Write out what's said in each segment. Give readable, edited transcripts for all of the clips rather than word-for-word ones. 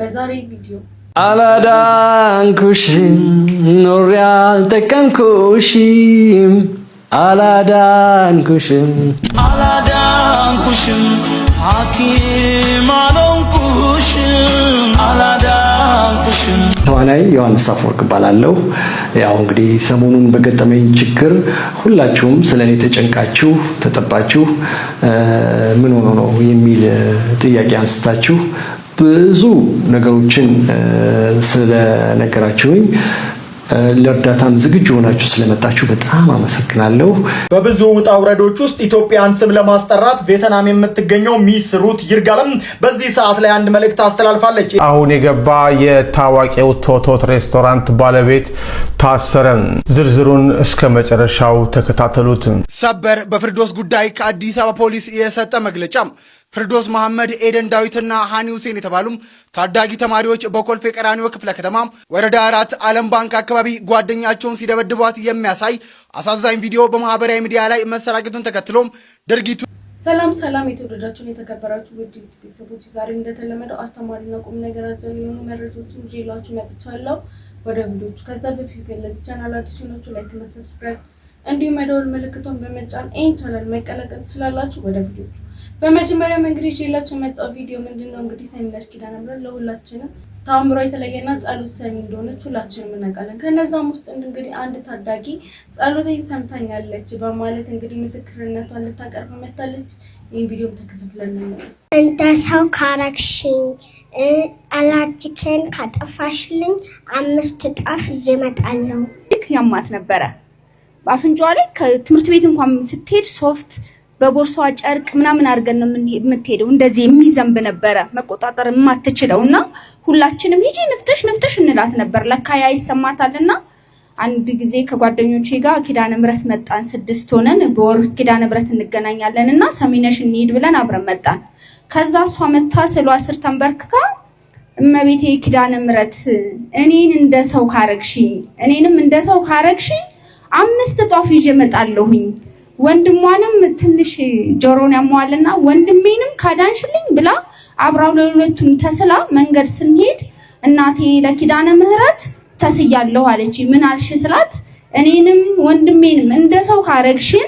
በዛሬ ቪዲዮ አላዳንኩሽም ኖሬ አልጠቀምኩሽም አላዳንኩሽም ሐኪም አልሆንኩሽም አላዳንኩሽም። ተዋናይ ዮሐንስ አፈወርቅ እባላለሁ። ያው እንግዲህ ሰሞኑን በገጠመኝ ችግር ሁላችሁም ስለኔ ተጨንቃችሁ ተጠባችሁ ምን ሆኖ ነው የሚል ጥያቄ አንስታችሁ ብዙ ነገሮችን ስለነገራችሁኝ ለእርዳታም ዝግጁ ሆናችሁ ስለመጣችሁ በጣም አመሰግናለሁ። በብዙ ውጣ ውረዶች ውስጥ ኢትዮጵያን ስም ለማስጠራት ቬትናም የምትገኘው ሚስ ሩት ይርጋለም በዚህ ሰዓት ላይ አንድ መልእክት አስተላልፋለች። አሁን የገባ የታዋቂው ቶቶት ሬስቶራንት ባለቤት ታሰረ። ዝርዝሩን እስከ መጨረሻው ተከታተሉት። ሰበር በፍርዶስ ጉዳይ ከአዲስ አበባ ፖሊስ የሰጠ መግለጫ። ፍርዶስ መሐመድ፣ ኤደን ዳዊትና ሃኒ ሁሴን የተባሉም ታዳጊ ተማሪዎች በኮልፌ ቀራኒዮ ክፍለ ከተማ ወረዳ 4 ዓለም ባንክ አካባቢ ጓደኛቸውን ሲደበድቧት የሚያሳይ አሳዛኝ ቪዲዮ በማህበራዊ ሚዲያ ላይ መሰራጨቱን ተከትሎም ድርጊቱ ሰላም የተወደዳችሁን የተከበራችሁ ውድ ቤተሰቦች፣ ዛሬ እንደተለመደው አስተማሪና ቁም ነገር አዘል የሆኑ መረጃዎችን ይዤላችሁ መጥቻለሁ። ወደ ቪዲዮቹ ከዛ በፊት ግን ለዚህ ቻናል አዲስ ናችሁ ላይክ እና ሰብስክራይብ እንዲሁም የደወል ምልክቱን በመጫን ይህን ቻናል መቀላቀል ትችላላችሁ። ወደ ቪዲዮቹ በመጀመሪያ እንግዲህ ይዤላችሁ የመጣው ቪዲዮ ምንድነው? እንግዲህ ሰሚነሽ ኪዳነ ምህረት ለሁላችንም ታምሮ የተለየና ጸሎት ሰሚ እንደሆነች ሁላችንም እናውቃለን። ከነዛም ውስጥ እንግዲህ አንድ ታዳጊ ጸሎቴን ሰምታኛለች በማለት እንግዲህ ምስክርነቷን ልታቀርብ መጥታለች። ይህን ቪዲዮም ተከታትለን እንመለስ። እንደ ሰው ካረክሽኝ አላርጂኬን ካጠፋሽልኝ 5 ጣፍ እየመጣለሁ። ያማት ነበረ በአፍንጫዋ ላይ ከትምህርት ቤት እንኳን ስትሄድ ሶፍት በቦርሳዋ ጨርቅ ምናምን አድርገን ነው የምትሄደው። እንደዚህ የሚዘንብ ነበረ መቆጣጠር የማትችለውና ሁላችንም ሂጂ ንፍተሽ እንላት ነበር። ለካ ያ ይሰማታልና አንድ ጊዜ ከጓደኞቼ ጋር ኪዳነ ምህረት መጣን። 6 ሆነን በወር ኪዳነ ምህረት እንገናኛለንና ሰሚነሽ እንሂድ ብለን አብረን መጣን። ከዛ እሷ መታ ስሏ ስር ተንበርክካ እመቤቴ ኪዳነ ምህረት እኔንም እንደ ሰው ካረግሽኝ 5 ጧፍ ይዤ እመጣለሁኝ፣ ወንድሟንም ትንሽ ጆሮን ያሟልና ወንድሜንም ካዳንሽልኝ ብላ አብራው ለሁለቱም ተስላ መንገድ ስንሄድ እናቴ ለኪዳነ ምህረት ተስያለሁ አለች። ምን አልሽ ስላት እኔንም ወንድሜንም እንደ ሰው ካረግሽን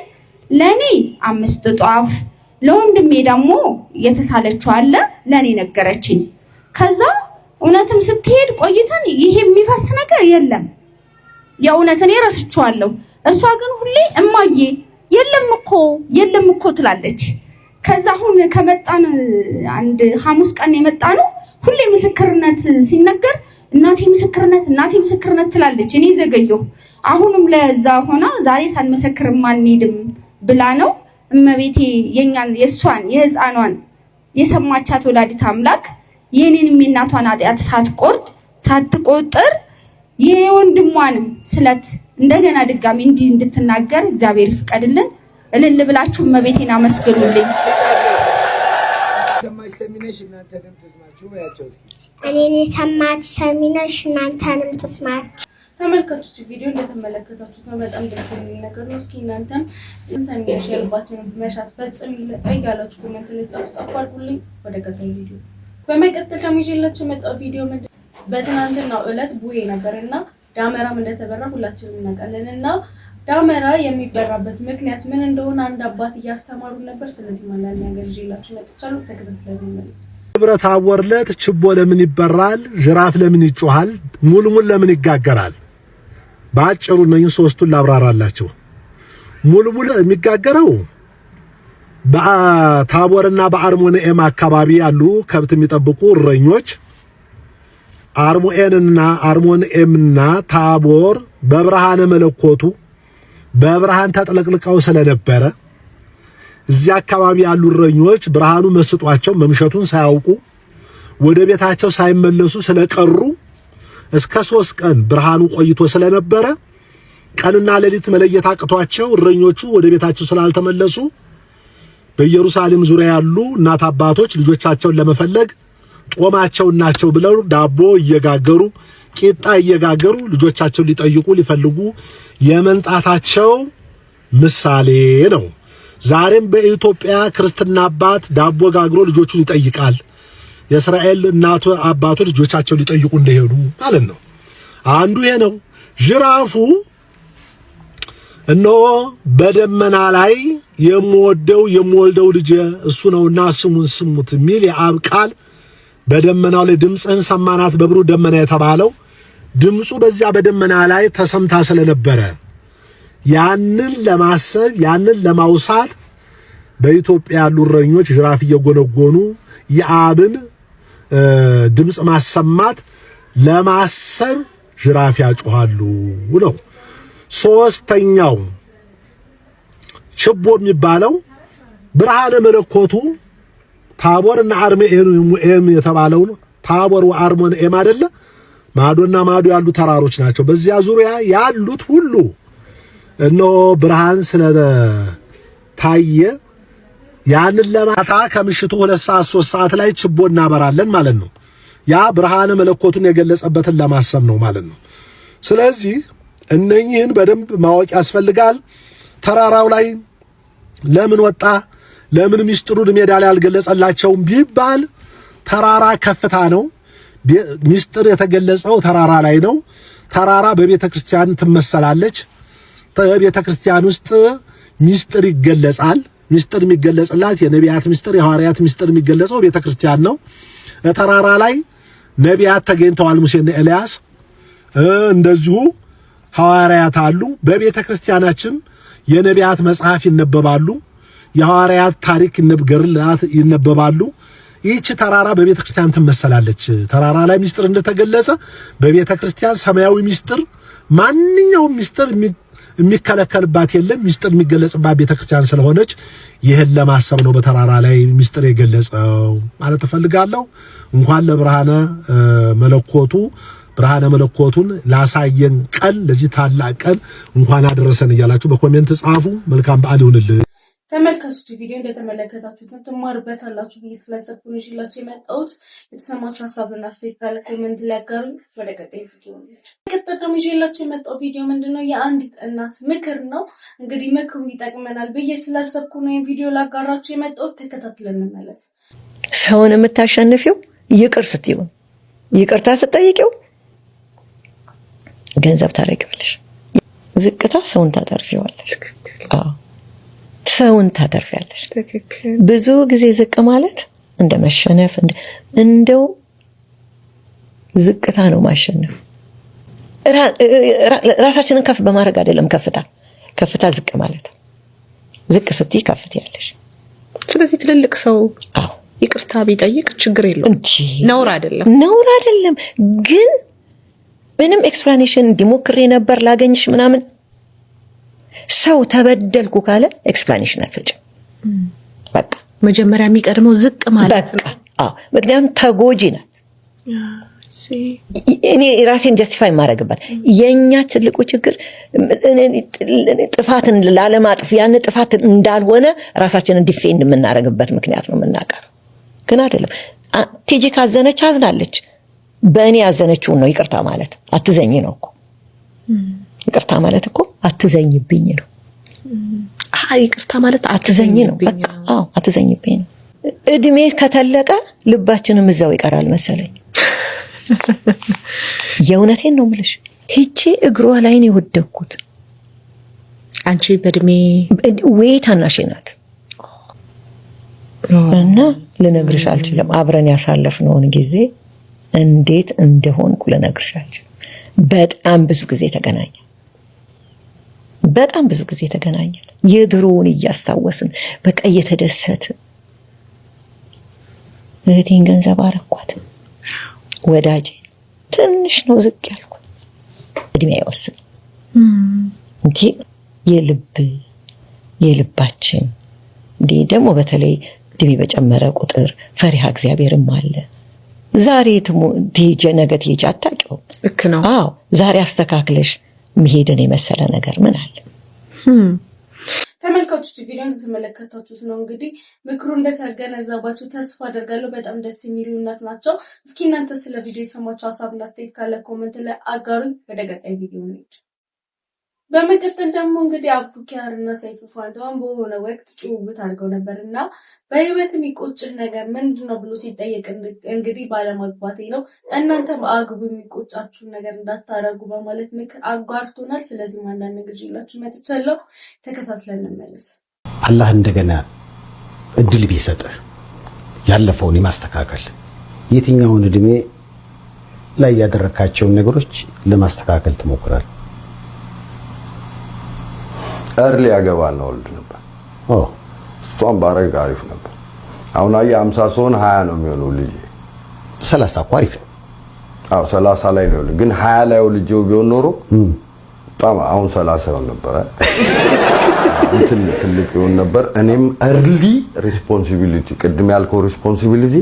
ለኔ 5 ጧፍ ለወንድሜ ደግሞ የተሳለችው አለ ለኔ ነገረችኝ። ከዛ እውነትም ስትሄድ ቆይተን ይሄ የሚፈስ ነገር የለም የእውነት እኔ ረስቼዋለሁ። እሷ ግን ሁሌ እማዬ የለም እኮ ትላለች። ከዛ አሁን ከመጣን አንድ ሐሙስ ቀን የመጣ ነው። ሁሌ ምስክርነት ሲነገር እናቴ ምስክርነት ትላለች። እኔ ዘገየሁ። አሁንም ለዛ ሆና ዛሬ ሳንመሰክር አንሄድም ብላ ነው እመቤቴ የሷን የህፃኗን የሰማቻት ወላዲት አምላክ የኔንም የእናቷን ኃጢአት ሳትቆጥር የወንድሟንም ስለት እንደገና ድጋሚ እንድትናገር እግዚአብሔር ይፍቀድልን። እልል ብላችሁ እመቤቴን አመስግኑልኝ። እኔን የሰማች ሰሚነሽ እናንተንም ትስማችሁ። ተመልካቾች ቪዲዮ እንደተመለከታችሁት በጣም ደስ የሚል ነገር ነው። እስኪ እናንተም ሰሚነሽ የልባችንን መሻት ፈጽም እያላችሁ ኮሜንት ላይ ጻፉ አድርጉልኝ። ወደ ቀጣይ ቪዲዮ በመቀጠል ደግሞ ይዤላችሁ የመጣው ቪዲዮ በትናንትናው ዕለት ቡሄ ነበርና ዳመራም እንደተበራ ሁላችንም እናውቃለንና ዳመራ የሚበራበት ምክንያት ምን እንደሆነ አንድ አባት እያስተማሩ ነበር። ስለዚህ ማለት ነገር ይዤላችሁ መጥቻለሁ። ተከታትለን እንመለስ። ደብረ ታቦር ዕለት ችቦ ለምን ይበራል? ጅራፍ ለምን ይጮሃል? ሙልሙል ለምን ይጋገራል? ባጭሩ ነው ሶስቱን ላብራራላችሁ። ሙልሙል የሚጋገረው በታቦርና በአርሞንኤም አካባቢ ያሉ ከብት የሚጠብቁ እረኞች አርሞንኤምና ታቦር በብርሃነ መለኮቱ በብርሃን ተጥለቅልቀው ስለነበረ እዚያ አካባቢ ያሉ እረኞች ብርሃኑ መስጧቸው መምሸቱን ሳያውቁ ወደ ቤታቸው ሳይመለሱ ስለቀሩ እስከ 3 ቀን ብርሃኑ ቆይቶ ስለነበረ ቀንና ሌሊት መለየት አቅቷቸው እረኞቹ ወደ ቤታቸው ስላልተመለሱ በኢየሩሳሌም ዙሪያ ያሉ እናት አባቶች ልጆቻቸውን ለመፈለግ ጦማቸው ናቸው ብለው ዳቦ እየጋገሩ ቂጣ እየጋገሩ ልጆቻቸውን ሊጠይቁ ሊፈልጉ የመንጣታቸው ምሳሌ ነው። ዛሬም በኢትዮጵያ ክርስትና አባት ዳቦ ጋግሮ ልጆቹን ይጠይቃል። የእስራኤል እናቱ አባቱ ልጆቻቸው ሊጠይቁ እንደሄዱ ማለት ነው። አንዱ ይሄ ነው። ጅራፉ እነሆ በደመና ላይ የምወልደው ልጅ እሱ ነውና ስሙን ስሙት የሚል የአብ ቃል በደመናው ላይ ድምፅህን ሰማናት በብሩ ደመና የተባለው ድምፁ በዚያ በደመና ላይ ተሰምታ ስለነበረ ያንን ለማሰብ ያንን ለማውሳት በኢትዮጵያ ያሉ እረኞች ጅራፍ እየጎነጎኑ የአብን ድምፅ ማሰማት ለማሰብ ጅራፍ ያጮሃሉ ነው። ሶስተኛው ችቦ የሚባለው ብርሃነ መለኮቱ ታቦርና አርሞኤም የተባለው ነው። ታቦር ወአርሞኤም አይደለ? ማዶና ማዶ ያሉ ተራሮች ናቸው። በዚያ ዙሪያ ያሉት ሁሉ እነሆ ብርሃን ስለታየ ያንን ለማታ ከምሽቱ 2 ሰዓት 3 ሰዓት ላይ ችቦ እናበራለን ማለት ነው። ያ ብርሃነ መለኮቱን የገለጸበትን ለማሰብ ነው ማለት ነው። ስለዚህ እነኚህን በደንብ ማወቅ ያስፈልጋል። ተራራው ላይ ለምን ወጣ? ለምን ሚስጥሩን ሜዳ ላይ አልገለጸላቸውም ቢባል ተራራ ከፍታ ነው። ሚስጥር የተገለጸው ተራራ ላይ ነው። ተራራ በቤተ ክርስቲያን ትመሰላለች። በቤተ ክርስቲያን ውስጥ ሚስጥር ይገለጻል። ሚስጥር የሚገለጽላት የነቢያት ሚስጥር የሐዋርያት ሚስጥር የሚገለጸው ቤተ ክርስቲያን ነው። ተራራ ላይ ነቢያት ተገኝተዋል፣ ሙሴና ኤልያስ እንደዚሁ ሐዋርያት አሉ። በቤተ ክርስቲያናችን የነቢያት መጽሐፍ ይነበባሉ፣ የሐዋርያት ታሪክ ይነበባሉ። ይህች ተራራ በቤተ ክርስቲያን ትመሰላለች። ተራራ ላይ ሚስጥር እንደተገለጸ በቤተ ክርስቲያን ሰማያዊ ሚስጥር ማንኛውም ሚስጥር የሚከለከልባት የለም። ሚስጥር የሚገለጽባት ቤተ ክርስቲያን ስለሆነች ይህን ለማሰብ ነው በተራራ ላይ ሚስጥር የገለጸው ማለት እፈልጋለሁ። እንኳን ለብርሃነ መለኮቱ ብርሃነ መለኮቱን ላሳየን ቀን ለዚህ ታላቅ ቀን እንኳን አደረሰን እያላችሁ በኮሜንት ጻፉ። መልካም በዓል ይሁንልህ። ተመልካቾች ቪዲዮ እንደተመለከታችሁት ትማሩበታላችሁ ብዬ ስላሰብኩ ነው ይዤላችሁ የመጣሁት። የተሰማችሁ ሀሳብና አስተያየት ካለ ኮሜንት ላይ አጋሩ። ወደ ቀጣይ ቪዲዮ ቀጥታ ደግሞ ይዤላችሁ የመጣው ቪዲዮ ምንድነው የአንዲት እናት ምክር ነው። እንግዲህ ምክሩ ይጠቅመናል ብዬ ስላሰብኩ ነው ይሄን ቪዲዮ ላጋራችሁ የመጣሁት። ተከታትለን እንመለስ። ሰውን የምታሸንፊው ይቅር ስትይው፣ ይቅርታ ስትጠይቂው ገንዘብ ታደርጊዋለሽ። ዝቅታ ሰውን ታተርፊዋለሽ። አዎ ሰውን ታተርፊያለሽ። ብዙ ጊዜ ዝቅ ማለት እንደ መሸነፍ እንደው ዝቅታ ነው ማሸነፍ። ራሳችንን ከፍ በማድረግ አይደለም ከፍታ ዝቅ ማለት። ዝቅ ስትይ ከፍት ያለሽ። ስለዚህ ትልልቅ ሰው ይቅርታ ቢጠይቅ ችግር የለውም። ነውር አይደለም። ግን ምንም ኤክስፕላኔሽን እንዲሞክሬ ነበር ላገኝሽ ምናምን ሰው ተበደልኩ ካለ ኤክስፕላኔሽን አትሰጭም። በቃ መጀመሪያ የሚቀድመው ዝቅ ማለት ነው። ምክንያቱም ተጎጂ ናት። እኔ ራሴን ጀስቲፋይ ማድረግበት የኛ ትልቁ ችግር ጥፋትን ላለማጥፍ ያን ጥፋት እንዳልሆነ ራሳችንን ዲፌንድ የምናደርግበት ምክንያት ነው የምናቀረው። ግን አይደለም። ቲጂ ካዘነች አዝናለች። በእኔ ያዘነችውን ነው ይቅርታ ማለት። አትዘኝ ነው እኮ ይቅርታ ማለት እኮ አትዘኝብኝ ነው። ይቅርታ ማለት አትዘኝ ነው። በቃ አትዘኝብኝ ነው። እድሜ ከተለቀ ልባችንም እዛው ይቀራል መሰለኝ። የእውነቴን ነው የምልሽ። ሂቼ እግሯ ላይ ነው የወደኩት። አንቺ በእድሜ ወይ ታናሽ ናት እና ልነግርሽ አልችልም። አብረን ያሳለፍነውን ጊዜ እንዴት እንደሆንኩ ልነግርሽ አልችልም። በጣም ብዙ ጊዜ ተገናኘን። የድሮውን እያስታወስን በቃ እየተደሰትን እህቴን ገንዘብ አረኳት። ወዳጄ ትንሽ ነው ዝቅ ያልኩ። እድሜ አይወስን እንዴ የልባችን እንዴ ደግሞ በተለይ እድሜ በጨመረ ቁጥር ፈሪሃ እግዚአብሔርም አለ። ዛሬ ትሄጂ ነገ ትሄጂ አታውቂውም። ልክ ነው። ዛሬ አስተካክለሽ መሄድን የመሰለ ነገር ምን አለ? ተመልካቾች ቪዲዮ እንደተመለከታችሁት ነው እንግዲህ ምክሩ እንደተገነዘባችሁ ተስፋ አደርጋለሁ። በጣም ደስ የሚሉ እናት ናቸው። እስኪ እናንተ ስለ ቪዲዮ የሰማችሁ ሀሳብና አስተያየት ካለ ኮሜንት ላይ አጋሩኝ። ወደ ቀጣይ ቪዲዮ እንሂድ። በመቀጠል ደግሞ እንግዲህ አቡኪያር እና ሰይፉ ፋንታሁን በሆነ ወቅት ጭውውት አድርገው ነበርና በህይወት የሚቆጭህ ነገር ምንድነው ብሎ ሲጠየቅ እንግዲህ ባለማግባቴ ነው፣ እናንተም አግቡ የሚቆጫችሁን ነገር እንዳታረጉ በማለት ምክር አጓርቶናል። ስለዚህ አንዳንድ ነገር ይላችሁ መጥቻለሁ፣ ተከታትለን እንመለስ። አላህ እንደገና እድል ቢሰጥህ ያለፈውን የማስተካከል የትኛውን እድሜ ላይ ያደረካቸውን ነገሮች ለማስተካከል ትሞክራለህ? እርሊ ያገባና ወልድ ነበር። እሷም ባረግ አሪፍ ነበር። አሁን አይ 50 ሰውን 20 ነው የሚሆነው ልጅ 30 እኮ አሪፍ ነው። 30 ላይ ነው ግን 20 ላይ ልጅው ቢሆን ኖሮ በጣም አሁን 30 ይሆን ነበር። ትልቅ ይሆን ነበር። እኔም እርሊ ሪስፖንሲቢሊቲ ቅድም ያልከው ሪስፖንሲቢሊቲ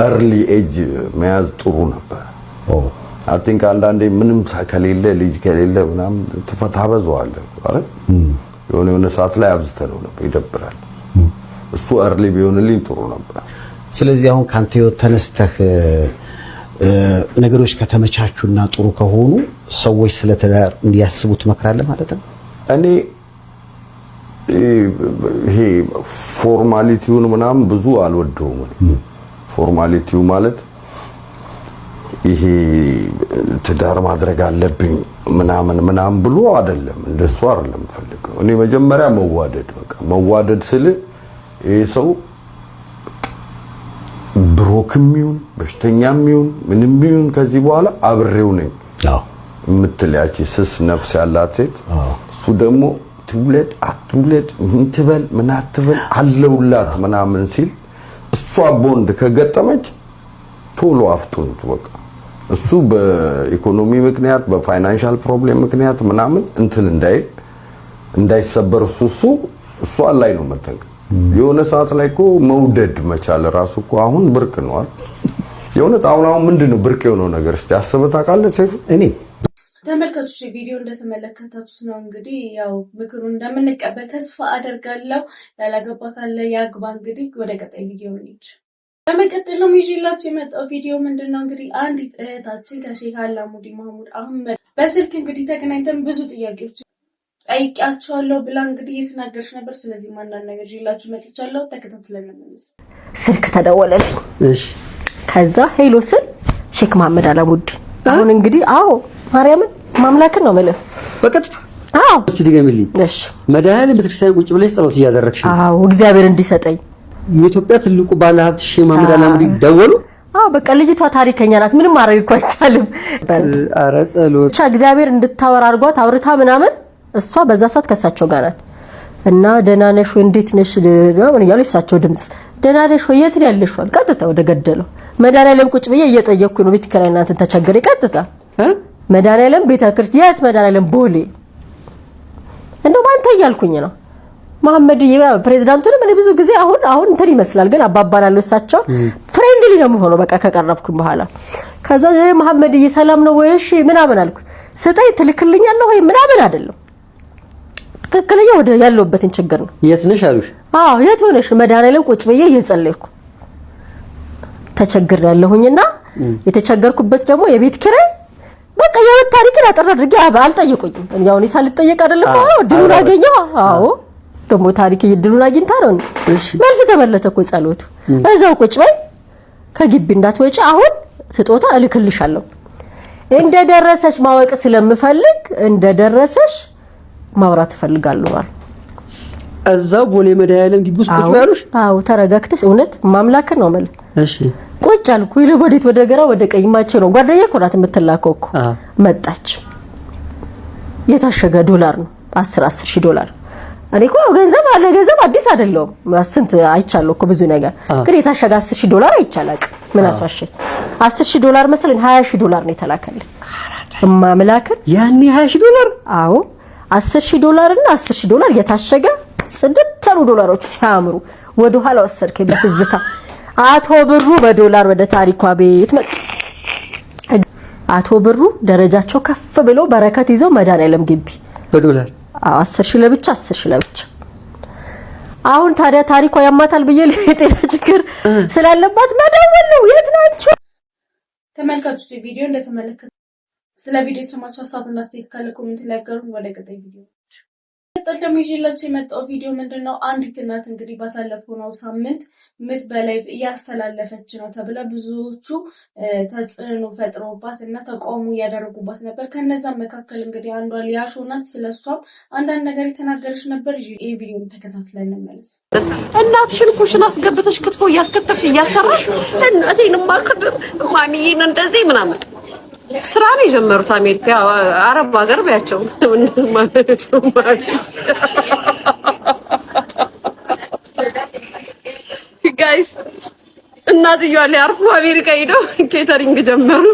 እርሊ ኤጅ መያዝ ጥሩ ነበር። አይ ቲንክ አንዳንዴ ምንም ከሌለ ልጅ ከሌለ ምናምን ታበዛዋለህ አይደል? የሆነ ሰዓት ላይ አብዝተው ነበር፣ ይደብራል። እሱ እርሊ ቢሆንልኝ ጥሩ ነበር። ስለዚህ አሁን ካንተ ህይወት ተነስተህ ነገሮች ከተመቻቹና ጥሩ ከሆኑ ሰዎች ስለተዳር እንዲያስቡ ትመክራለህ ማለት ነው? እኔ ይሄ ፎርማሊቲውን ምናምን ብዙ አልወደውም። ፎርማሊቲው ማለት ይሄ ትዳር ማድረግ አለብኝ ምናምን ብሎ አይደለም፣ እንደሱ አይደለም ፈልገው። እኔ መጀመሪያ መዋደድ ስል ይሄ ሰው ብሮክም ይሁን በሽተኛም ይሁን ምንም ይሁን ከዚህ በኋላ አብሬው ነኝ የምትል ያቺ ስስ ነፍስ ያላት ሴት፣ እሱ ደግሞ ትውለድ አትውለድ ምን ትበል ምን አትበል አለውላት ምናምን ሲል እሷ ቦንድ ከገጠመች ቶሎ አፍጡት በቃ። እሱ በኢኮኖሚ ምክንያት በፋይናንሻል ፕሮብሌም ምክንያት ምናምን እንትን እንዳይሰበር እሱ ላይ ነው መጠንቀቅ። የሆነ ሰዓት ላይ እኮ መውደድ መቻል ራሱ እኮ አሁን ብርቅ ነው አይደል? የሆነ አሁን ምንድነው ብርቅ የሆነው ነገር እስቲ አስበህ ታውቃለህ ሰይፉ? እኔ ተመልካቾች ቪዲዮ እንደተመለከታችሁት ነው እንግዲህ ያው ምክሩን እንደምንቀበል ተስፋ አደርጋለሁ። ያላገባ ካለ ያግባ። እንግዲህ ወደ ቀጣይ ቪዲዮ እንሂድ። በመቀጠል ነው ይዤላችሁ የመጣው ቪዲዮ ምንድነው እንግዲህ አንዲት እህታችን ከሼክ አላሙዲ ማህሙድ አህመድ በስልክ እንግዲህ ተገናኝተን ብዙ ጥያቄዎች ጠይቂያቸዋለሁ ብላ እንግዲህ እየተናገረች ነበር። ስለዚህ አንዳንድ ነገር ይዤላችሁ መጥቻለሁ፣ ተከታትለን እንመለስ። ስልክ ተደወለልኝ። እሺ ከዛ ሄሎ ስል ሼክ መሐመድ አላሙዲ አሁን እንግዲህ ማርያምን ማምላክን ነው ማለት በቀጥታ እስቲ ድገምልኝ። እሺ መድኃኒዓለም ቤተክርስቲያን ቁጭ ብለሽ ጸሎት እያደረግሽ ነው? እግዚአብሔር እንዲሰጠኝ። የኢትዮጵያ ትልቁ ባለሀብት ሼክ መሐመድ አላሙዲ ደወሉ? በቃ ልጅቷ ታሪከኛ ናት፣ ምንም ማድረግ እኮ አይቻልም። ኧረ ጸሎት ብቻ እግዚአብሔር እንድታወራ አድርጓት አውርታ ምናምን እሷ በዛ ሰዓት ከሳቸው ጋር ናት እና ደህና ነሽ ወይ እንዴት ነሽ ነው እያሉ እሳቸው ድምጽ ደህና ነሽ ወይ የት ነው ያለሽው? ቀጥታ ወደ ገደለው መድኃኒዓለም ቁጭ ብዬ እየጠየቅኩኝ ነው ቤት ከላይ እናንተን ተቸገረ ቀጥታ መድኃኒዓለም ቤተክርስቲያን የት መድኃኒዓለም ቦሌ እንደው አንተ እያልኩኝ ነው መሐመድ ፕሬዝዳንቱንም እኔ ብዙ ጊዜ አሁን እንትን ይመስላል ግን አባባላለሁ እሳቸው ፍሬንድሊ ነው የሚሆነው በቃ ከቀረብኩኝ በኋላ ከዛ መሐመድ ሰላም ነው ወይ እሺ ምናምን አልኩ ስጠይ ትልክልኛለህ ወይ ምናምን አይደለም ትክክለኛ ወደ ያለውበትን ችግር ነው የት ነሽ አሉሽ የት ሆነሽ መድኃኒዓለም ቁጭ ብዬ እየጸለይኩ ተቸግር ያለሁኝና የተቸገርኩበት ደግሞ የቤት ኪራይ በቃ የወት ታሪክን አጠር አድርጌ አልጠየቁኝም ያው እኔ ሳልጠየቅ አይደለም ድሉን አገኘው ደግሞ ታሪክ ድሉን አግኝታ ነው መልስ ተመለሰ እኮ ጸሎቱ እዛው ቁጭ በይ ከግቢ እንዳትወጪ አሁን ስጦታ እልክልሻለሁ እንደደረሰሽ ማወቅ ስለምፈልግ እንደደረሰሽ ማውራት እፈልጋለሁ ማለት እዛው ቦሌ መድኃኒዓለም ግቢ ውስጥ ቁጭ ያሉሽ? ተረጋግተሽ እውነት ማምላክ ነው ማለት እሺ ቁጭ አልኩ ወዴት ወደ ግራ ወደ ቀኝ ማቼ ነው ጓደኛዬ እኮ ናት የምትላከው እኮ መጣች የታሸገ ዶላር ነው 10,000 ዶላር እኔ እኮ ገንዘብ አዲስ አይደለም ስንት አይቻለሁ እኮ ብዙ ነገር ግን የታሸገ 10,000 ዶላር አይቻላቅ ምን አስዋሽ 10,000 ዶላር መሰለኝ 20,000 ዶላር ነው የተላከልኝ ማምላክ ያኔ 20,000 ዶላር 10,000 ዶላር እና 10,000 ዶላር የታሸገ ጽድተሩ ዶላሮች ሲያምሩ ወደ ኋላ ወሰድከኝ በትዝታ አቶ ብሩ በዶላር ወደ ታሪኳ ቤት መጣ አቶ ብሩ ደረጃቸው ከፍ ብሎ በረከት ይዘው መድኃኒዓለም ግቢ በዶላር 10,000 ለብቻ 10,000 ለብቻ አሁን ታዲያ ታሪኳ ያማታል ብዬ ለጤና ችግር ስላለባት መደወል ነው የት ናቸው ተመልካቾች ቪዲዮ እንደተመለከቱ ስለ ቪዲዮ ሰማችሁ ሀሳብና አስተያየት ካለ ኮሜንት ላይ አጋሩን። ወደ ቀጣይ ቪዲዮ ተጠቅም ይዤላችሁ የመጣው ቪዲዮ ምንድነው? አንዲት እናት እንግዲህ ባሳለፈው ሳምንት ምጥ በላይቭ እያስተላለፈች ነው ተብላ ብዙዎቹ ተጽዕኖ ፈጥሮባት እና ተቃውሞ ያደረጉባት ነበር። ከነዛ መካከል እንግዲህ አንዷ ሊያሾ ናት። ስለሷም አንዳንድ ነገር የተናገረች ነበር። ይሄ ቪዲዮ ተከታትለን እንመለስ። እናትሽን ኩሽና አስገብተሽ ክትፎ እያስከተፍሽ እያሰራሽ እናቴንማ ማሚዬን እንደዚህ ምናምን ስራ ነው የጀመሩት። አሜሪካ አረብ ሀገር ባያቸው ጋይስ እናትየዋ ሊያርፉ አሜሪካ ሄደው ኬተሪንግ ጀመሩ።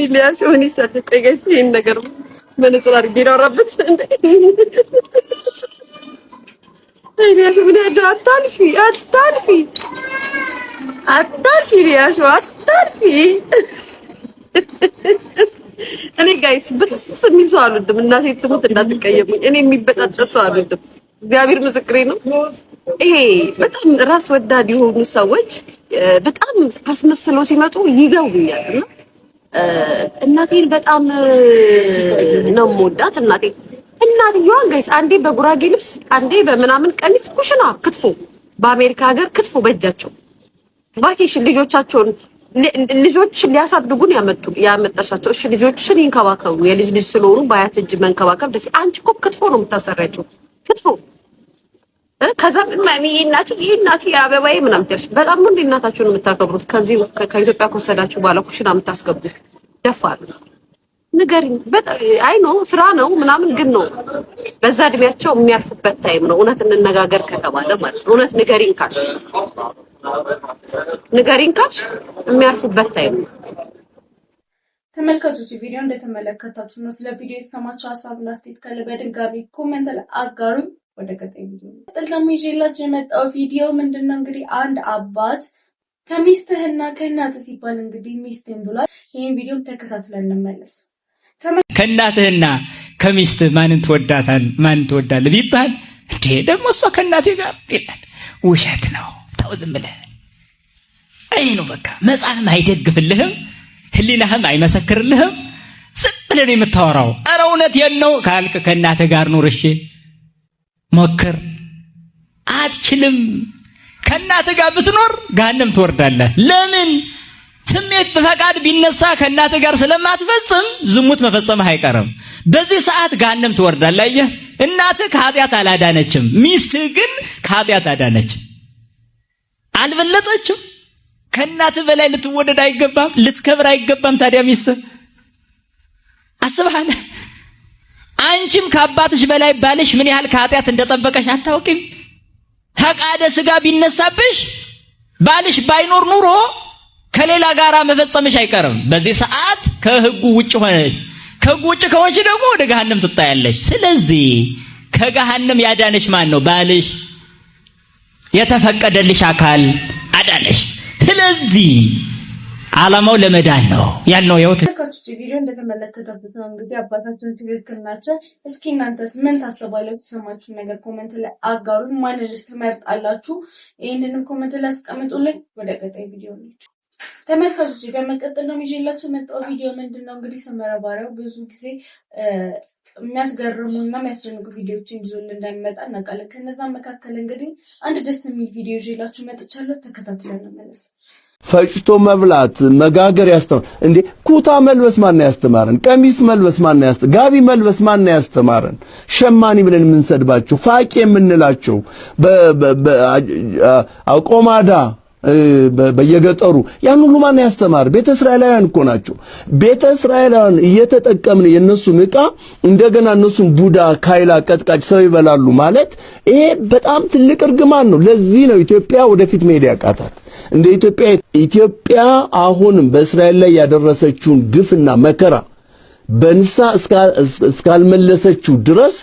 ሊያስ ሆኒ ሰጥቶ ጋይስ ይሄን ነገር መነጽር አድርጌ ነው አወራበት እንዴ ሊያሾ ምን ያለው አታልፊ ሊያሾ አታልፊ። እኔ ጋይስ በትስስ የሚል ሰው አልወድም። እናቴ ትሙት እንዳትቀየሙኝ። እኔ የሚበጣጠስ ሰው አልወድም። እግዚአብሔር ምስክሬ ነው። ይሄ በጣም ራስ ወዳድ የሆኑ ሰዎች በጣም አስመስለው ሲመጡ ይገውኛል እና እናቴን በጣም ነው የምወዳት እናትየዋን ጋይስ አንዴ በጉራጌ ልብስ አንዴ በምናምን ቀሚስ ኩሽና ክትፎ በአሜሪካ ሀገር ክትፎ በእጃቸው ቫኬሽን ልጆች ሊያሳድጉን ያመጣሻቸው። እሺ ልጆችሽን ይንከባከቡ፣ የልጅ ስለሆኑ በአያት እጅ መንከባከብ ደስ። አንቺ እኮ ክትፎ ነው የምታሰራቸው ክትፎ። ከዛ ማሚዬ እናቴ አበባዬ ምናምን ትያለሽ። በጣም ነው እናታችሁን የምታከብሩት። ከዚህ ከኢትዮጵያ ከወሰዳችሁ በኋላ ኩሽና የምታስገቡ ደፋር ንገሪኝ። አይ ነው ስራ ነው ምናምን ግን ነው በዛ እድሜያቸው የሚያርፉበት ታይም ነው። እውነት እንነጋገር ከተባለ ማለት ነው። እውነት ንገሪኝ ካልሽ የሚያርፉበት ታይም ነው። ተመልካቾች ቪዲዮ እንደተመለከታችሁ ነው። ስለ ቪዲዮ የተሰማችሁ ሀሳብና አስተያየት ካለ በድጋሚ ኮሜንት ላይ አጋሩኝ። ወደ ቀጣይ ቪዲዮ ደግሞ ይዤላችሁ የመጣው ቪዲዮ ምንድነው? እንግዲህ አንድ አባት ከሚስትህና ከእናትህ ሲባል እንግዲህ ሚስትን ብሏል። ይሄን ቪዲዮ ተከታትለን እንመለስ። ከእናትህና ከሚስትህ ማንን ትወዳለህ ቢባል እንዴ ደግሞ እሷ ከእናቴ ጋር ይላል። ውሸት ነው። ተው ዝም ብለህ አይ ነው በቃ። መጽሐፍም አይደግፍልህም፣ ህሊናህም አይመሰክርልህም። ዝም ብለህ ነው የምታወራው። ኧረ እውነቴን ነው ካልክ ከእናትህ ጋር ኑር። እሺ ሞክር። አትችልም። ከእናትህ ጋር ብትኖር ገሃነም ትወርዳለህ። ለምን? ስሜት በፈቃድ ቢነሳ ከእናትህ ጋር ስለማትፈጽም ዝሙት መፈጸምህ አይቀርም። በዚህ ሰዓት ገሃነም ትወርዳለህ። አየህ፣ እናትህ ከኃጢአት አላዳነችም፣ ሚስትህ ግን ከኃጢአት አዳነች። አልበለጠችም። ከእናትህ በላይ ልትወደድ አይገባም፣ ልትከብር አይገባም። ታዲያ ሚስትህ አስበሃል? አንቺም ከአባትሽ በላይ ባልሽ ምን ያህል ከኃጢአት እንደጠበቀሽ አታውቂም? ፈቃደ ስጋ ቢነሳብሽ ባልሽ ባይኖር ኑሮ ከሌላ ጋራ መፈጸምሽ አይቀርም። በዚህ ሰዓት ከህጉ ውጭ ሆነሽ፣ ከህጉ ውጭ ከሆንሽ ደግሞ ወደ ገሃነም ትጣያለሽ። ስለዚህ ከገሃነም ያዳነሽ ማን ነው? ባልሽ። የተፈቀደልሽ አካል አዳነሽ። ስለዚህ ዓላማው ለመዳን ነው ያልነው። ተመልካቾች ቪዲዮ እንደተመለከታችሁት ነው እንግዲህ አባታችን ትክክል ናቸው። እስኪ እናንተስ ምን ታስባላችሁ? የተሰማችሁ ነገር ኮሜንት ላይ አጋሩን። ማንንስ ትመርጣላችሁ? ይሄንንም ኮሜንት ላይ አስቀምጡልኝ። ወደ ቀጣይ ቪዲዮ ነው ተመልካቾች። በመቀጠል ነው ይዤላችሁ የመጣው ቪዲዮ ምንድነው? እንግዲህ ሰመረ ባሪያው ብዙ ጊዜ የሚያስገርሙና የሚያስደንቁ ቪዲዮዎችን ይዞልን እንደሚመጣ እናውቃለን። ከነዛ መካከል እንግዲህ አንድ ደስ የሚል ቪዲዮ ይዤላችሁ መጥቻለሁ። ተከታትለን እንመለስ። ፈጭቶ መብላት መጋገር ያስተማር እንዴ? ኩታ መልበስ ማን ያስተማረን? ቀሚስ መልበስ ማን ጋቢ መልበስ ማን ያስተማረን? ሸማኔ ብለን የምንሰድባቸው ፋቂ የምንላቸው አቆማዳ በየገጠሩ ያን ሁሉ ማን ያስተማር? ቤተ እስራኤላውያን እኮ ናቸው። ቤተ እስራኤላውያን እየተጠቀምን የነሱን ዕቃ እንደገና እነሱን ቡዳ ካይላ ቀጥቃጭ ሰው ይበላሉ ማለት ይሄ በጣም ትልቅ እርግማን ነው። ለዚህ ነው ኢትዮጵያ ወደፊት መሄድ ያቃታት። እንደ ኢትዮጵያ አሁንም በእስራኤል ላይ ያደረሰችውን ግፍና መከራ በንሳ እስካልመለሰችው ድረስ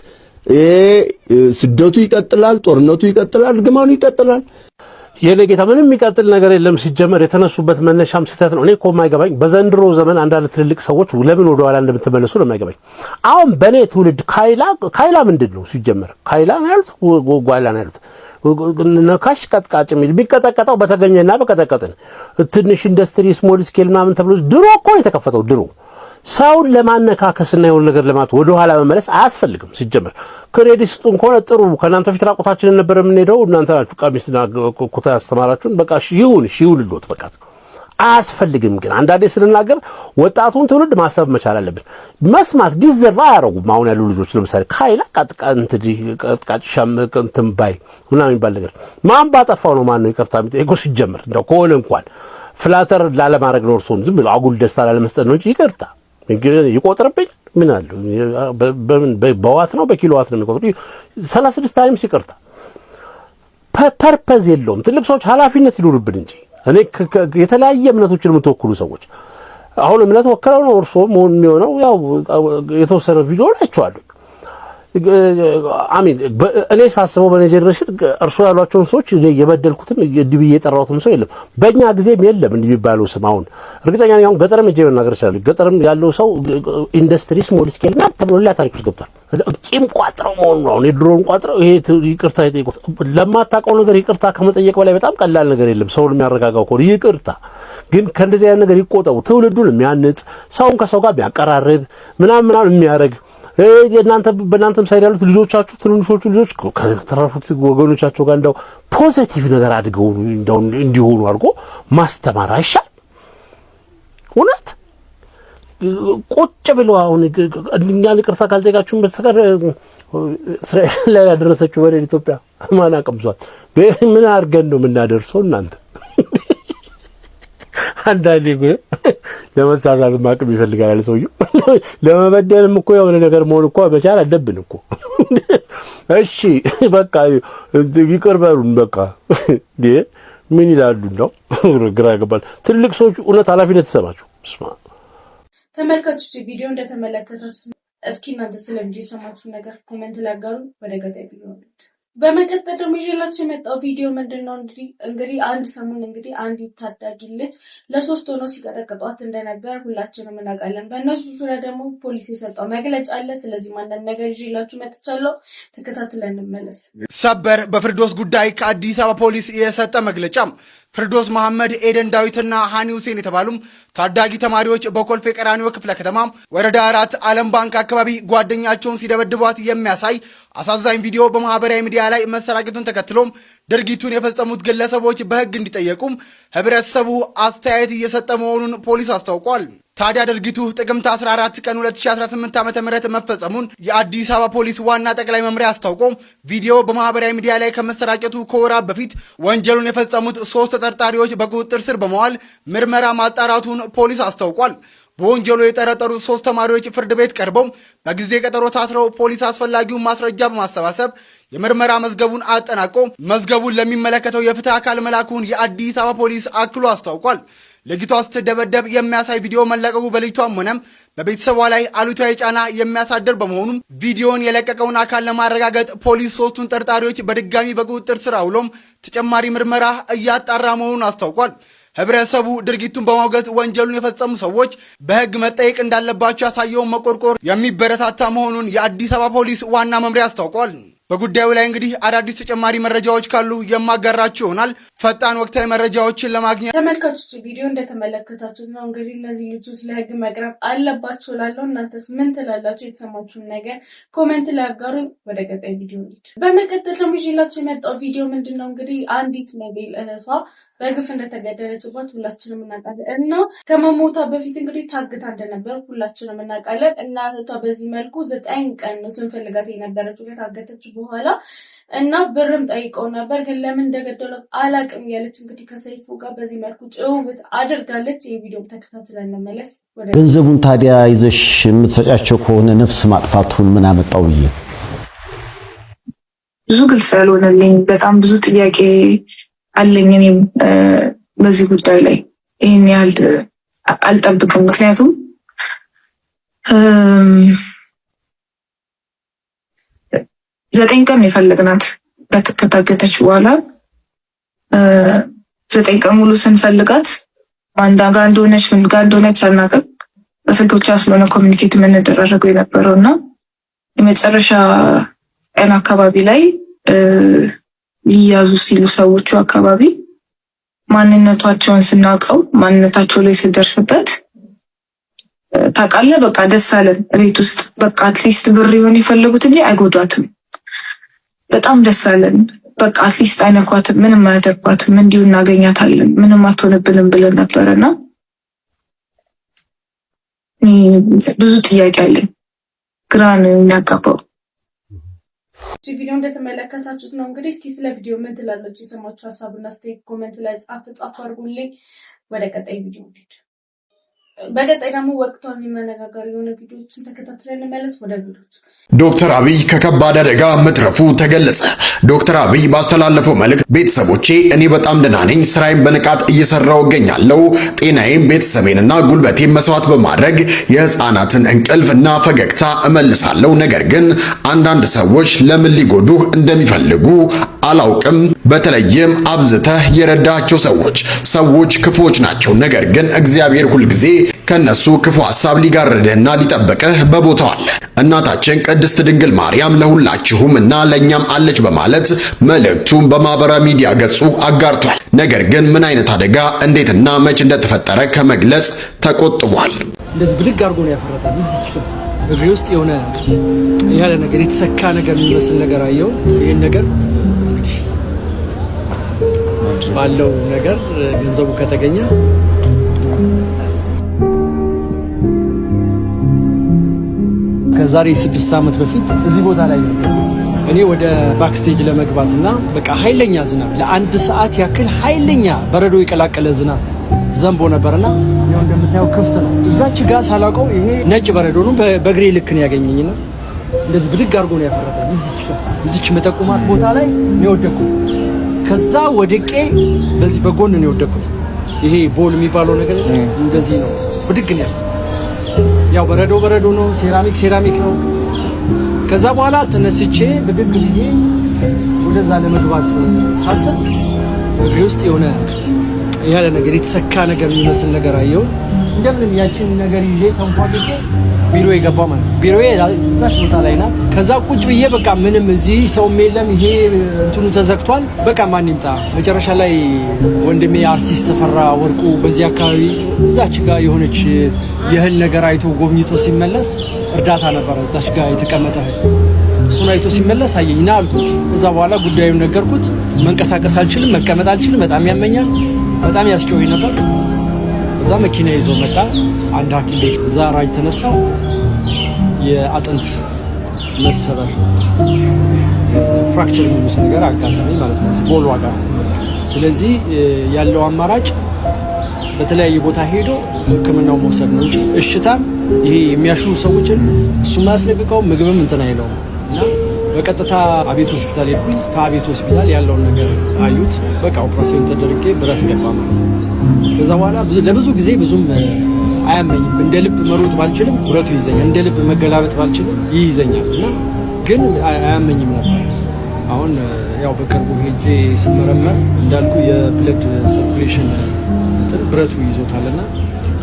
ስደቱ ይቀጥላል፣ ጦርነቱ ይቀጥላል፣ እርግማኑ ይቀጥላል። የኔ ጌታ ምንም የሚቀጥል ነገር የለም። ሲጀመር የተነሱበት መነሻም ስህተት ነው። እኔ እኮ የማይገባኝ በዘንድሮ ዘመን አንዳንድ ትልልቅ ሰዎች ለምን ወደ ኋላ እንደምትመለሱ ነው የማይገባኝ። አሁን በኔ ትውልድ ካይላ ምንድን ነው ሲጀመር? ካይላ ነው ያሉት ጓላ ነው ያሉት። ነካሽ ቀጥቃጭ የሚል ቢቀጠቀጠው በተገኘና በቀጠቀጥን ትንሽ ኢንዱስትሪ ስሞል ስኬል ምናምን ተብሎ ድሮ እኮ ነው የተከፈተው። ድሮ ሰውን ለማነካከስና የሆነ ነገር ለማት ወደ ኋላ መመለስ አያስፈልግም። ሲጀመር ክሬዲት ስጡን ከሆነ ጥሩ። ከናንተ ፊት ራቆታችንን ነበር የምንሄደው። እናንተ ናችሁ ቀሚስና ኩታ ያስተማራችሁን። በቃ ይሁን ልሎት በቃ አያስፈልግም። ግን አንዳንዴ ስንናገር ወጣቱን ትውልድ ማሰብ መቻል አለብን። መስማት ዲዘርቭ አያረጉም። አሁን ያሉ ልጆች ለምሳሌ ካይላ ቀጥቃጭ ሻምከንተም ባይ ምናምን የሚባል ነገር ማን ባጠፋው ነው? ማን ነው ይቅርታ የሚጠይቀው? ሲጀመር እንደው ከሆነ እንኳን ፍላተር ላለማድረግ ነው እርሶን ዝም ብሎ አጉል ደስታ ላለመስጠት ነው እንጂ ይቅርታ ይቆጥርብኝ ምን አለ? በምን በዋት ነው በኪሎዋት ነው የሚቆጥሩ? 36 ታይምስ ይቅርታ ፐርፐዝ የለውም። ትልቅ ሰዎች ኃላፊነት ይሉርብን እንጂ እኔ የተለያየ እምነቶችን የምትወክሉ ሰዎች አሁን እምነት ወክለው ነው እርሶ መሆን የሚሆነው። ያው የተወሰነ ቪዲዮ ናቸዋለሁ። አሚን እኔ ሳስበው በኔ ጀነሬሽን እርሶ ያሏቸውን ሰዎች እኔ የበደልኩትም እንዲህ የጠራሁትም ሰው የለም። በእኛ ጊዜም የለም እንዲህ የሚባለው ስም። አሁን እርግጠኛ ነኝ አሁን ገጠርም እጄ መናገር ይችላል። ገጠርም ያለው ሰው ኢንዱስትሪ ስሞል ስኬል እና ተብሎ ሌላ ታሪክ ውስጥ ገብቷል። ቂም ቋጥረው መሆኑ ነው። እኔ ድሮን ቋጥረው ይሄ ይቅርታ ይጠይቁት። ለማታውቀው ነገር ይቅርታ ከመጠየቅ በላይ በጣም ቀላል ነገር የለም። ሰውን የሚያረጋጋው እኮ ይቅርታ። ግን ከእንደዚህ አይነት ነገር ይቆጠቡ። ትውልዱን የሚያንጽ ሰውን ከሰው ጋር ቢያቀራርብ ምናምን የሚያደርግ በእናንተም ሳይድ ያሉት ልጆቻችሁ ትንንሾቹ ልጆች ከተረፉት ወገኖቻቸው ጋር እንደው ፖዚቲቭ ነገር አድገው እንደው እንዲሆኑ አድርጎ ማስተማር አይሻል? እውነት ቁጭ ብሎ አሁን እኛን ይቅርታ ካልጠየቃችሁም በስተቀር እስራኤል ላይ ያደረሰችው ወደ ኢትዮጵያ ማን አቀምሷት? ምን አድርገን ነው የምናደርሰው? እናንተ አንዳንዴ ለመሳሳት ማቅም ይፈልጋል ሰውዬው። ለመበደልም እኮ የሆነ ነገር መሆን እኮ መቻል አለብን እኮ። እሺ በቃ ይቅር በሉን በቃ። ምን ይላሉ ነው? ግራ ያገባል። ትልቅ ሰዎች እውነት ኃላፊነት ተሰማችሁ። ተመልካቾች ቪዲዮ እንደተመለከታችሁ እስኪ እናንተ ስለ ቪዲዮ የሰማችሁ ነገር ኮሜንት ላይ አጋሩ። ወደ ቀጣይ ቪዲዮ በመቀጠል ደግሞ ይዤላችሁ የመጣው ቪዲዮ ምንድነው እንግዲህ አንድ ሰሞን እንግዲህ አንዲት ታዳጊ ልጅ ለ3 ሆኖ ሲቀጠቅጧት እንደነበር ሁላችንም እናውቃለን። በእነሱ ዙሪያ ደግሞ ፖሊስ የሰጠው መግለጫ አለ። ስለዚህ ማንንም ነገር ይዤላችሁ መጥቻለሁ። ተከታትለን እንመለስ። ሰበር በፍርዶስ ጉዳይ ከአዲስ አበባ ፖሊስ የሰጠ መግለጫ ፍርዶስ መሐመድ፣ ኤደን ዳዊትና ሃኒ ሁሴን የተባሉም ታዳጊ ተማሪዎች በኮልፌ ቀራኒዮ ክፍለ ከተማ ወረዳ 4 ዓለም ባንክ አካባቢ ጓደኛቸውን ሲደበድቧት የሚያሳይ አሳዛኝ ቪዲዮ በማህበራዊ ሚዲያ ላይ መሰራጨቱን ተከትሎም ድርጊቱን የፈጸሙት ግለሰቦች በሕግ እንዲጠየቁም ህብረተሰቡ አስተያየት እየሰጠ መሆኑን ፖሊስ አስታውቋል። ታዲያ ድርጊቱ ጥቅምት 14 ቀን 2018 ዓ.ም መፈጸሙን የአዲስ አበባ ፖሊስ ዋና ጠቅላይ መምሪያ አስታውቆ ቪዲዮ በማህበራዊ ሚዲያ ላይ ከመሰራጨቱ ከወራት በፊት ወንጀሉን የፈጸሙት 3 ተጠርጣሪዎች በቁጥጥር ስር በመዋል ምርመራ ማጣራቱን ፖሊስ አስታውቋል። በወንጀሉ የጠረጠሩት 3 ተማሪዎች ፍርድ ቤት ቀርበው በጊዜ ቀጠሮ ታስረው ፖሊስ አስፈላጊውን ማስረጃ በማሰባሰብ የምርመራ መዝገቡን አጠናቆ መዝገቡን ለሚመለከተው የፍትህ አካል መላኩን የአዲስ አበባ ፖሊስ አክሎ አስታውቋል። ልጅቷ ስትደበደብ የሚያሳይ ቪዲዮ መለቀቁ በልጅቷም ሆነ በቤተሰቧ ላይ አሉታዊ ጫና የሚያሳድር በመሆኑም ቪዲዮውን የለቀቀውን አካል ለማረጋገጥ ፖሊስ 3ቱን ጠርጣሪዎች በድጋሚ በቁጥጥር ስር አውሎም ተጨማሪ ምርመራ እያጣራ መሆኑን አስታውቋል። ህብረተሰቡ ድርጊቱን በማውገዝ ወንጀሉን የፈጸሙ ሰዎች በህግ መጠየቅ እንዳለባቸው ያሳየውን መቆርቆር የሚበረታታ መሆኑን የአዲስ አበባ ፖሊስ ዋና መምሪያ አስታውቋል። በጉዳዩ ላይ እንግዲህ አዳዲስ ተጨማሪ መረጃዎች ካሉ የማጋራችሁ ይሆናል። ፈጣን ወቅታዊ መረጃዎችን ለማግኘት ተመልካቾች ቪዲዮ እንደተመለከታችሁት ነው። እንግዲህ እነዚህ ልጆች ለህግ መቅረብ አለባቸው እላለሁ። እናንተስ ምን ትላላችሁ? የተሰማችሁን ነገር ኮሜንት ላይ አጋሩ። ወደ ቀጣይ ቪዲዮ እንሂድ። በመቀጠል ደግሞ ይዤላችሁ የመጣው ቪዲዮ ምንድነው እንግዲህ አንዲት ሞዴል እህቷ በግፍ እንደተገደለችባት ሁላችንም እናውቃለን እና ከመሞቷ በፊት እንግዲህ ታግታ እንደነበር ሁላችንም እናውቃለን። እና እህቷ በዚህ መልኩ 9 ቀን ነው ስንፈልጋት የነበረችው ከታገተች በኋላ እና ብርም ጠይቀው ነበር፣ ግን ለምን እንደገደሏት አላቅም ያለች እንግዲህ ከሰይፉ ጋር በዚህ መልኩ ጭውውት አድርጋለች። ይህ ቪዲዮ ተከታትለን እንመለስ። ገንዘቡን ታዲያ ይዘሽ የምትሰጫቸው ከሆነ ነፍስ ማጥፋቱን ምን አመጣው ብዬ ብዙ ግልጽ ያልሆነልኝ በጣም ብዙ ጥያቄ አለኝ። እኔም በዚህ ጉዳይ ላይ ይህን ያህል አልጠብቅም። ምክንያቱም 9 ቀን የፈለግናት ከታገተች በኋላ 9 ቀን ሙሉ ስንፈልጋት ማንዳ ጋር እንደሆነች ምን ጋር እንደሆነች አናውቅም። በስልክ ብቻ ስለሆነ ኮሚኒኬት የምንደራረገው የነበረውና የመጨረሻ ቀን አካባቢ ላይ ሊያዙ ሲሉ ሰዎቹ አካባቢ ማንነታቸውን ስናውቀው ማንነታቸው ላይ ስደርስበት ታውቃለህ በቃ ደስ አለን። ሬት ውስጥ በቃ አትሊስት ብር ይሆን የፈለጉት እንጂ አይጎዷትም። በጣም ደስ አለን። በቃ አትሊስት አይነኳትም፣ ምንም አያደርጓትም፣ እንዲሁ እናገኛታለን፣ ምንም አትሆንብንም ብለን ነበርና ብዙ ጥያቄ አለኝ። ግራ ነው የሚያጋባው። ቪዲዮ እንደተመለከታችሁት ነው እንግዲህ። እስኪ ስለ ቪዲዮ ምን ትላላችሁ? የሰማችሁ ሀሳብና አስተያየት ኮሜንት ላይ ጻፍ አድርጉልኝ። ወደ ቀጣይ ቪዲዮ እንሂድ። በቀጣይ ደግሞ ወቅታዊ መነጋገር የሆነ ቪዲዮዎችን ተከታትለን እንመለስ። ወደ ቪዲዮዎች ዶክተር አብይ ከከባድ አደጋ መትረፉ ተገለጸ። ዶክተር አብይ ባስተላለፈው መልእክት ቤተሰቦቼ እኔ በጣም ደህና ነኝ፣ ስራዬን በንቃት እየሰራው እገኛለሁ። ጤናዬን፣ ቤተሰቤንና ጉልበቴን መስዋዕት በማድረግ የህፃናትን እንቅልፍና ፈገግታ እመልሳለሁ። ነገር ግን አንዳንድ ሰዎች ለምን ሊጎዱህ እንደሚፈልጉ አላውቅም። በተለይም አብዝተህ የረዳቸው ሰዎች ክፉዎች ናቸው። ነገር ግን እግዚአብሔር ሁልጊዜ ከነሱ ክፉ ሐሳብ ሊጋርድህና ሊጠብቅህ በቦታው አለ። እናታችን ቅድስት ድንግል ማርያም ለሁላችሁም እና ለኛም አለች በማለት መልእክቱን በማህበራዊ ሚዲያ ገጹ አጋርቷል። ነገር ግን ምን አይነት አደጋ እንዴትና መች እንደተፈጠረ ከመግለጽ ተቆጥቧል። እንደዚህ ብድግ አድርጎ ነው ያፈረታል። እዚህ እግሬ ውስጥ የሆነ ያለ ነገር የተሰካ ነገር የሚመስል ነገር አየው። ይሄን ነገር ባለው ነገር ገንዘቡ ከተገኘ ከዛሬ 6 ዓመት በፊት እዚህ ቦታ ላይ እኔ ወደ ባክስቴጅ ለመግባትና በቃ ኃይለኛ ዝናብ ለአንድ ሰዓት ያክል ኃይለኛ በረዶ የቀላቀለ ዝናብ ዘንቦ ነበርና ያው እንደምታየው ክፍት ነው። እዛች ጋር ሳላውቀው ይሄ ነጭ በረዶ ነው በእግሬ ልክ ነው ያገኘኝና እንደዚህ ብድግ አድርጎ ነው ያፈረጠኝ። እዚች መጠቁማት ቦታ ላይ ነው የወደኩት። ከዛ ወድቄ በዚህ በጎን ነው የወደኩት። ይሄ ቦል የሚባለው ነገር እንደዚህ ነው ብድግ ነው ያው በረዶ ነው፣ ሴራሚክ ነው። ከዛ በኋላ ተነስቼ ብድግ ብዬ ወደዛ ለመግባት ሳስብ እግሬ ውስጥ የሆነ ያለ ነገር የተሰካ ነገር የሚመስል ነገር አየሁ። እንደምንም ያችን ነገር ይዤ ተንፏልቄ ቢሮ የገባ ማለት ነው። ቢሮዬ እዛች ቦታ ላይ ናት። ከዛ ቁጭ ብዬ በቃ ምንም እዚህ ሰውም የለም፣ ይሄ እንትኑ ተዘግቷል። በቃ ማን ይምጣ። መጨረሻ ላይ ወንድሜ አርቲስት ተፈራ ወርቁ በዚህ አካባቢ እዛች ጋር የሆነች የእህል ነገር አይቶ ጎብኝቶ ሲመለስ እርዳታ ነበረ እዛች ጋር የተቀመጠ እሱን አይቶ ሲመለስ አየኝና አልኩት። ከዛ በኋላ ጉዳዩን ነገርኩት። መንቀሳቀስ አልችልም፣ መቀመጥ አልችልም፣ በጣም ያመኛል፣ በጣም ያስጨውኝ ነበር። እዛ መኪና ይዞ መጣ። አንድ ሐኪም ቤት እዛ ራጅ ተነሳው። የአጥንት መሰበር ፍራክቸር የሚሉት ነገር አጋጠመኝ ማለት ነው ቦል ዋጋ። ስለዚህ ያለው አማራጭ በተለያየ ቦታ ሄዶ ሕክምናው መውሰድ ነው እንጂ እሽታም ይሄ የሚያሽሉ ሰዎችን እሱ ማያስለቅቀው ምግብም እንትን አይለውም እና በቀጥታ አቤት ሆስፒታል ሄድኩኝ። ከአቤት ሆስፒታል ያለውን ነገር አዩት። በቃ ኦፕሬሽን ተደርጌ ብረት ገባ ማለት ነው። ከዛ በኋላ ለብዙ ጊዜ ብዙም አያመኝም። እንደ ልብ መሮጥ ባልችልም ብረቱ ይዘኛል። እንደ ልብ መገላበጥ ባልችልም ይይዘኛል እና ግን አያመኝም ነበር። አሁን ያው በቅርቡ ሄጄ ስመረመር እንዳልኩ የብለድ ሰርኩሌሽን ብረቱ ይዞታልና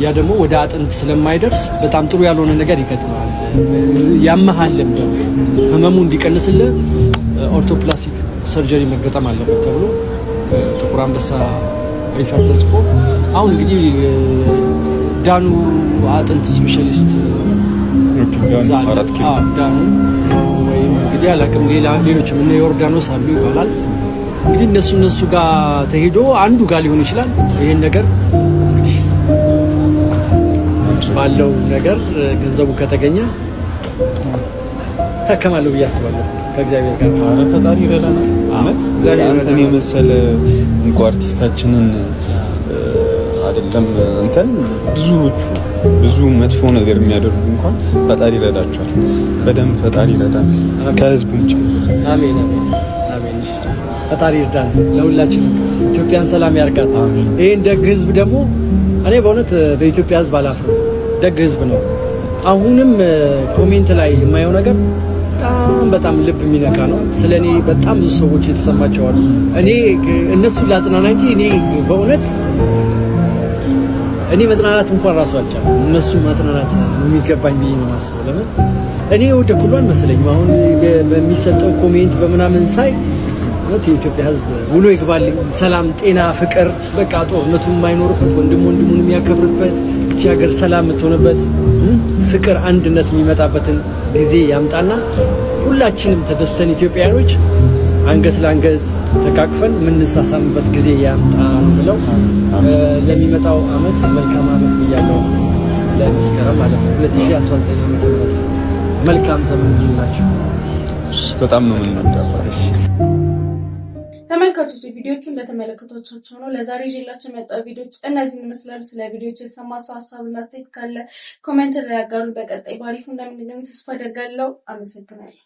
ያ ደግሞ ወደ አጥንት ስለማይደርስ በጣም ጥሩ ያልሆነ ነገር ይገጥማል። ያመሃልም ደግሞ ህመሙ እንዲቀንስልህ ኦርቶፕላስቲክ ሰርጀሪ መገጠም አለበት ተብሎ ጥቁር አንበሳ ሪፈር ተጽፎ አሁን እንግዲህ ዳኑ አጥንት ስፔሻሊስት ዳኑ ወይም እንግዲህ አላውቅም ሌሎችም እነ ዮርዳኖስ አሉ ይባላል። እንግዲህ እነሱ ጋር ተሄዶ አንዱ ጋር ሊሆን ይችላል። ይሄን ነገር ባለው ነገር ገንዘቡ ከተገኘ ተከማለው ብዬ አስባለሁ። ከእግዚአብሔር ጋር ፈጣሪ ይረዳናል። አመት አንተን የመሰለ እንኳ አርቲስታችንን አይደለም እንትን ብዙ መጥፎ ነገር የሚያደርጉ እንኳን ፈጣሪ ይረዳቸዋል። በደንብ ፈጣሪ ይረዳል ከህዝቡም ጭምር። አሜን አሜን አሜን። ፈጣሪ ይርዳን ለሁላችን፣ ኢትዮጵያን ሰላም ያርጋት። ይሄን ደግ ህዝብ ደግሞ እኔ በእውነት በኢትዮጵያ ህዝብ አላፍርም። ደግ ህዝብ ነው። አሁንም ኮሜንት ላይ የማየው ነገር በጣም ልብ የሚነካ ነው። ስለኔ በጣም ብዙ ሰዎች የተሰማቸው አሉ። እኔ እነሱ ላጽናና እንጂ እኔ በእውነት እኔ መጽናናት እንኳን ራሱ አልቻልኩም። እነሱ ማጽናናት የሚገባኝ ብዬ ነው የማስበው። ለምን እኔ ወደ ኩሏን መሰለኝ አሁን በሚሰጠው ኮሜንት በምናምን ሳይ የኢትዮጵያ ሕዝብ ውሎ ይግባልኝ፣ ሰላም፣ ጤና፣ ፍቅር በቃ ጦርነቱን የማይኖርበት ወንድሙን የሚያከብርበት እቺ ሀገር ሰላም የምትሆንበት ፍቅር፣ አንድነት የሚመጣበትን ጊዜ ያምጣና ሁላችንም ተደስተን ኢትዮጵያውያኖች አንገት ለአንገት ተቃቅፈን የምንሳሳምበት ጊዜ ያምጣ ብለው ለሚመጣው አመት መልካም አመት ብያለሁ። ለመስከረም ማለት ነው 2019 ዓመተ ምህረት መልካም ዘመን ይሁንላችሁ። በጣም ነው የምንወዳችሁ። ተመልካቾች ቪዲዮቹ እንደተመለከታችሁ ነው። ለዛሬ ይዤላችሁ የመጣው ቪዲዮች እነዚህን ይመስላሉ። ስለ ቪዲዮቹ የተሰማችሁ ሀሳብና አስተያየት ካለ ኮሜንት ላይ ያጋሩ። በቀጣይ ባሪፉ እንደምንገናኝ ተስፋ አደርጋለሁ። አመሰግናለሁ።